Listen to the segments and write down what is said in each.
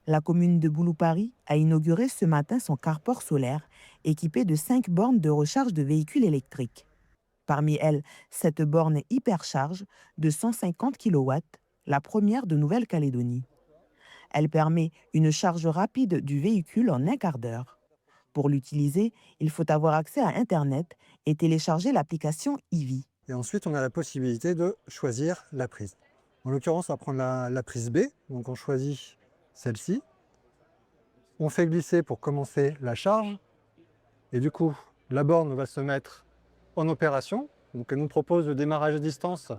La commune de Bouloupari a inauguré ce matin son carport solaire équipé de 5 bornes de recharge de véhicules électriques. Parmi elles, cette borne hypercharge de 150 kilowatts, la première de Nouvelle-Calédonie. Elle permet une charge rapide du véhicule en un quart d'heure. Pour l'utiliser, il faut avoir accès à Internet et télécharger l'application Eevee. Et ensuite, on a la possibilité de choisir la prise. En l'occurrence, on va prendre la prise B. Donc on choisit celle-ci. On fait glisser pour commencer la charge. Et du coup, la borne va se mettre en opération. Donc elle nous propose le démarrage à distance,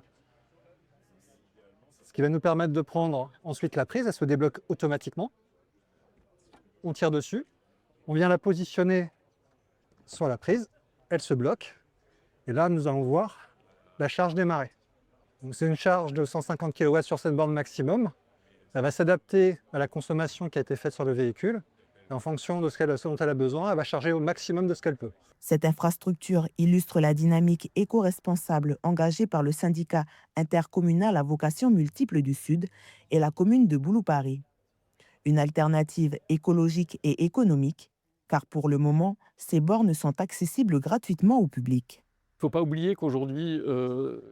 ce qui va nous permettre de prendre ensuite la prise. Elle se débloque automatiquement. On tire dessus. On vient la positionner sur la prise. Elle se bloque. Et là, nous allons voir la charge démarrer. C'est une charge de 150 kW sur cette borne maximum. Elle va s'adapter à la consommation qui a été faite sur le véhicule. Et en fonction de ce dont elle a besoin, elle va charger au maximum de ce qu'elle peut. Cette infrastructure illustre la dynamique éco-responsable engagée par le syndicat intercommunal à vocation multiple du Sud et la commune de Bouloupari. Une alternative écologique et économique, car pour le moment, ces bornes sont accessibles gratuitement au public. Il ne faut pas oublier qu'aujourd'hui,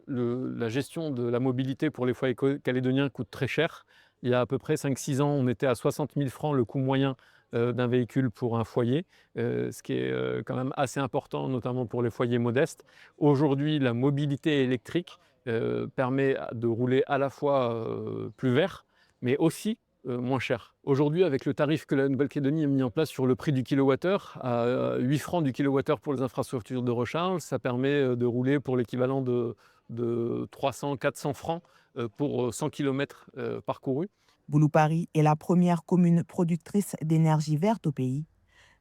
la gestion de la mobilité pour les foyers calédoniens coûte très cher. Il y a à peu près 5-6 ans, on était à 60 000 francs le coût moyen d'un véhicule pour un foyer, ce qui est quand même assez important, notamment pour les foyers modestes. Aujourd'hui, la mobilité électrique permet de rouler à la fois plus vert, mais aussi moins cher. Aujourd'hui, avec le tarif que la Nouvelle-Calédonie a mis en place sur le prix du kilowattheure, à 8 francs du kilowattheure pour les infrastructures de recharge, ça permet de rouler pour l'équivalent de 300-400 francs pour 100 km parcourus. Bouloupari est la première commune productrice d'énergie verte au pays.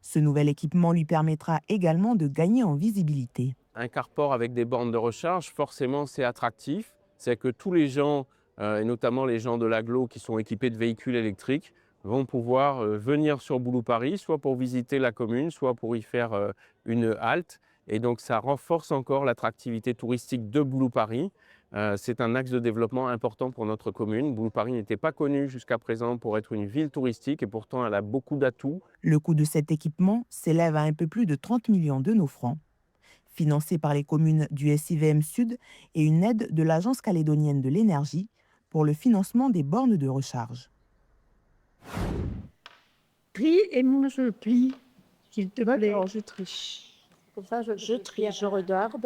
Ce nouvel équipement lui permettra également de gagner en visibilité. Un carport avec des bornes de recharge, forcément, c'est attractif. C'est que tous les gens, et notamment les gens de l'agglo qui sont équipés de véhicules électriques, vont pouvoir venir sur Bouloupari, soit pour visiter la commune, soit pour y faire une halte. Et donc, ça renforce encore l'attractivité touristique de Bouloupari. C'est un axe de développement important pour notre commune. Bouloupari n'était pas connue jusqu'à présent pour être une ville touristique et pourtant elle a beaucoup d'atouts. Le coût de cet équipement s'élève à un peu plus de 30 millions de nos francs. Financé par les communes du SIVM Sud et une aide de l'Agence calédonienne de l'énergie pour le financement des bornes de recharge. Prie et moi je plie, s'il te plaît. Alors je triche. Comme ça, je trie, je regarde.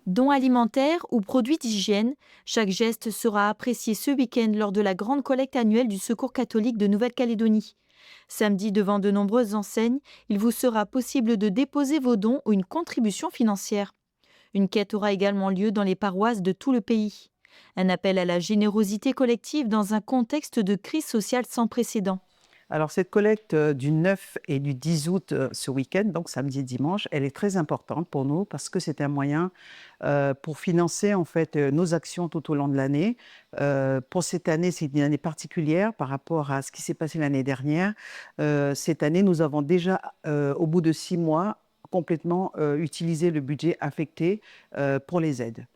Dons alimentaires ou produits d'hygiène, chaque geste sera apprécié ce week-end lors de la grande collecte annuelle du Secours catholique de Nouvelle-Calédonie. Samedi, devant de nombreuses enseignes, il vous sera possible de déposer vos dons ou une contribution financière. Une quête aura également lieu dans les paroisses de tout le pays. Un appel à la générosité collective dans un contexte de crise sociale sans précédent. Alors cette collecte du 9 et du 10 août ce week-end, donc samedi et dimanche, elle est très importante pour nous parce que c'est un moyen pour financer en fait nos actions tout au long de l'année. Pour cette année, c'est une année particulière par rapport à ce qui s'est passé l'année dernière. Cette année, nous avons déjà, au bout de 6 mois, complètement utilisé le budget affecté pour les aides.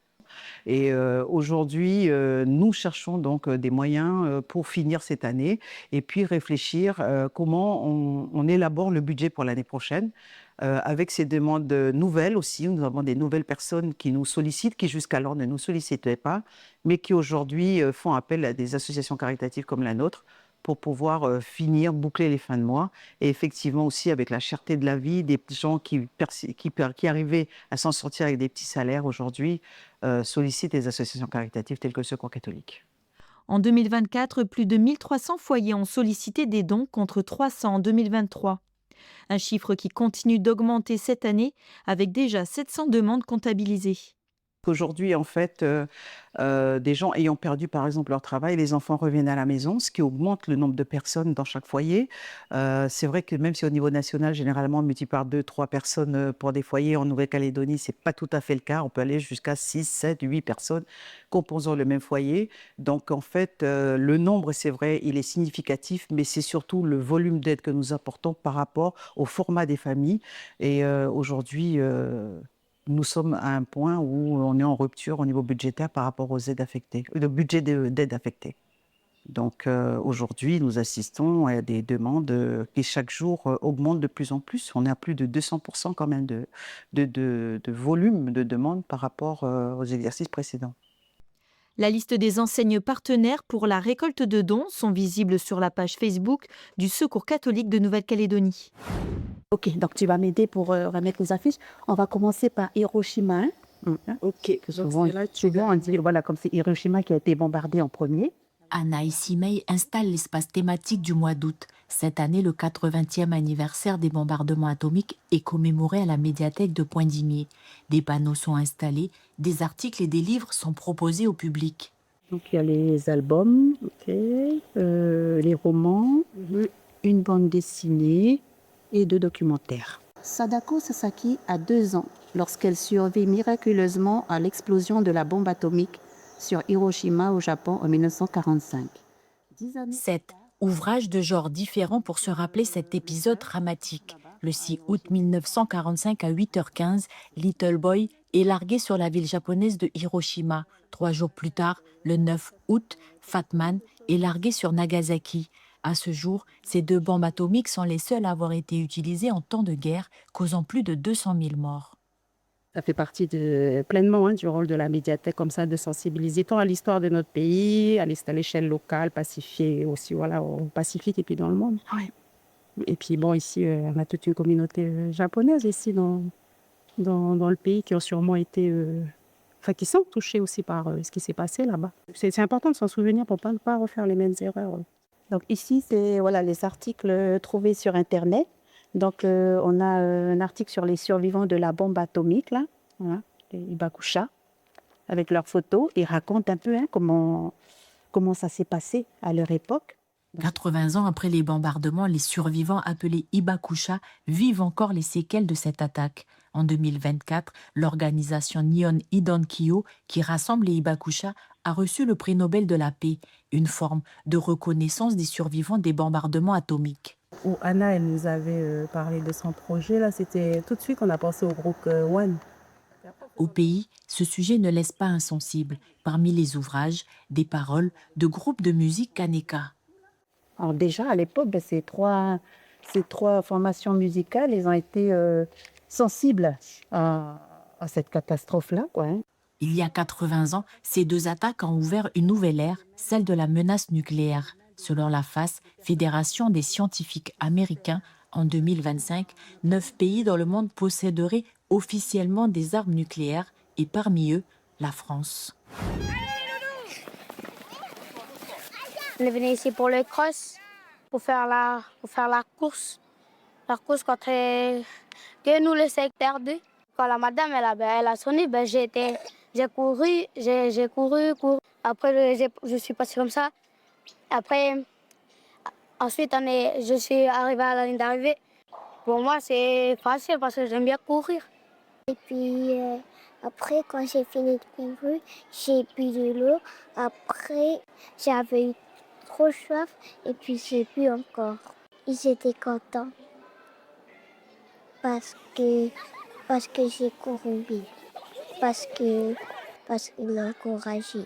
Et aujourd'hui, nous cherchons donc des moyens pour finir cette année et puis réfléchir comment on élabore le budget pour l'année prochaine. Avec ces demandes nouvelles aussi, nous avons des nouvelles personnes qui nous sollicitent, qui jusqu'alors ne nous sollicitaient pas, mais qui aujourd'hui font appel à des associations caritatives comme la nôtre pour pouvoir finir, boucler les fins de mois. Et effectivement aussi avec la cherté de la vie, des gens qui arrivaient à s'en sortir avec des petits salaires aujourd'hui sollicitent les associations caritatives telles que le Secours catholique. En 2024, plus de 1300 foyers ont sollicité des dons contre 300 en 2023. Un chiffre qui continue d'augmenter cette année avec déjà 700 demandes comptabilisées. Aujourd'hui, en fait, des gens ayant perdu, par exemple, leur travail, les enfants reviennent à la maison, ce qui augmente le nombre de personnes dans chaque foyer. C'est vrai que même si au niveau national, généralement, on multiplie par 2-3 personnes pour des foyers, en Nouvelle-Calédonie, ce n'est pas tout à fait le cas. On peut aller jusqu'à 6, 7, 8 personnes composant le même foyer. Donc, en fait, le nombre, c'est vrai, il est significatif, mais c'est surtout le volume d'aide que nous apportons par rapport au format des familles. Et aujourd'hui, nous sommes à un point où on est en rupture au niveau budgétaire par rapport aux aides affectées, le budget d'aide affectée. Donc aujourd'hui, nous assistons à des demandes qui chaque jour augmentent de plus en plus. On est à plus de 200% quand même de volume de demandes par rapport aux exercices précédents. La liste des enseignes partenaires pour la récolte de dons sont visibles sur la page Facebook du Secours catholique de Nouvelle-Calédonie. Ok, donc tu vas m'aider pour remettre les affiches. On va commencer par Hiroshima. Ok. Souvent on dit, voilà, comme c'est Hiroshima qui a été bombardé en premier. Anna Issimei installe l'espace thématique du mois d'août. Cette année, le 80e anniversaire des bombardements atomiques est commémoré à la médiathèque de Poindimier. Des panneaux sont installés, des articles et des livres sont proposés au public. Donc il y a les albums, les romans, une bande dessinée et 2 documentaires. Sadako Sasaki a 2 ans lorsqu'elle survit miraculeusement à l'explosion de la bombe atomique sur Hiroshima au Japon en 1945. 7. Ouvrage de genre différent pour se rappeler cet épisode dramatique. Le 6 août 1945 à 8h15, Little Boy est largué sur la ville japonaise de Hiroshima. 3 jours plus tard, le 9 août, Fat Man est largué sur Nagasaki. À ce jour, ces 2 bombes atomiques sont les seules à avoir été utilisées en temps de guerre, causant plus de 200 000 morts. Ça fait partie pleinement du rôle de la médiathèque, comme ça, de sensibiliser tant à l'histoire de notre pays, à l'échelle locale, pacifiée aussi, voilà, au Pacifique et puis dans le monde. Oui. Et puis bon, ici, on a toute une communauté japonaise ici dans le pays qui ont sûrement été, qui sont touchés aussi par ce qui s'est passé là-bas. C'est important de s'en souvenir pour ne pas refaire les mêmes erreurs. Donc ici, c'est voilà, les articles trouvés sur Internet. Donc, on a un article sur les survivants de la bombe atomique, là, voilà, les Hibakusha, avec leurs photos. Ils racontent un peu comment ça s'est passé à leur époque. 80 ans après les bombardements, les survivants appelés Hibakusha vivent encore les séquelles de cette attaque. En 2024, l'organisation Nihon Hidankyo, qui rassemble les Hibakusha, a reçu le prix Nobel de la paix, une forme de reconnaissance des survivants des bombardements atomiques. Où Anna, elle nous avait parlé de son projet, là, c'était tout de suite qu'on a pensé au groupe One. Au pays, ce sujet ne laisse pas insensible. Parmi les ouvrages, des paroles de groupes de musique Kaneka. Alors déjà, à l'époque, ces trois formations musicales, elles ont été sensibles à cette catastrophe-là, quoi. Il y a 80 ans, ces 2 attaques ont ouvert une nouvelle ère, celle de la menace nucléaire. Selon la FAS, Fédération des scientifiques américains, en 2025, 9 pays dans le monde posséderaient officiellement des armes nucléaires et parmi eux, la France. On est venu ici pour le cross, pour faire la course. La course contre nous, le secteur 2. Quand la madame elle a sonné, j'ai couru. Après, je suis passée comme ça. Après, ensuite, je suis arrivée à la ligne d'arrivée. Pour moi, c'est facile parce que j'aime bien courir. Et puis, après, quand j'ai fini de courir, j'ai bu de l'eau. Après, j'avais eu trop soif et puis j'ai bu encore. Ils étaient contents parce que j'ai couru vite, parce qu'ils m'ont encouragé.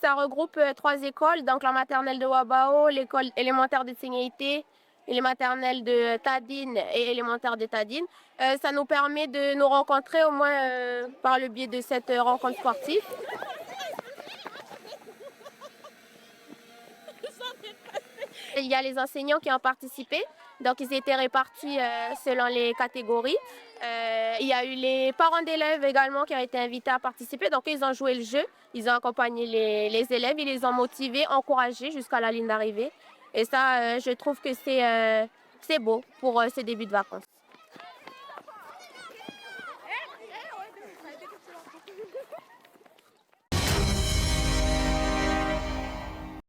Ça regroupe 3 écoles, donc la maternelle de Wabao, l'école élémentaire de Tsignaïté, et les maternelles de Tadine et élémentaire de Tadine. Ça nous permet de nous rencontrer au moins par le biais de cette rencontre sportive. Il y a les enseignants qui ont participé, donc ils étaient répartis selon les catégories. Il y a eu les parents d'élèves également qui ont été invités à participer, donc ils ont joué le jeu, ils ont accompagné les élèves, ils les ont motivés, encouragés jusqu'à la ligne d'arrivée. Et ça, je trouve que c'est beau pour ces débuts de vacances.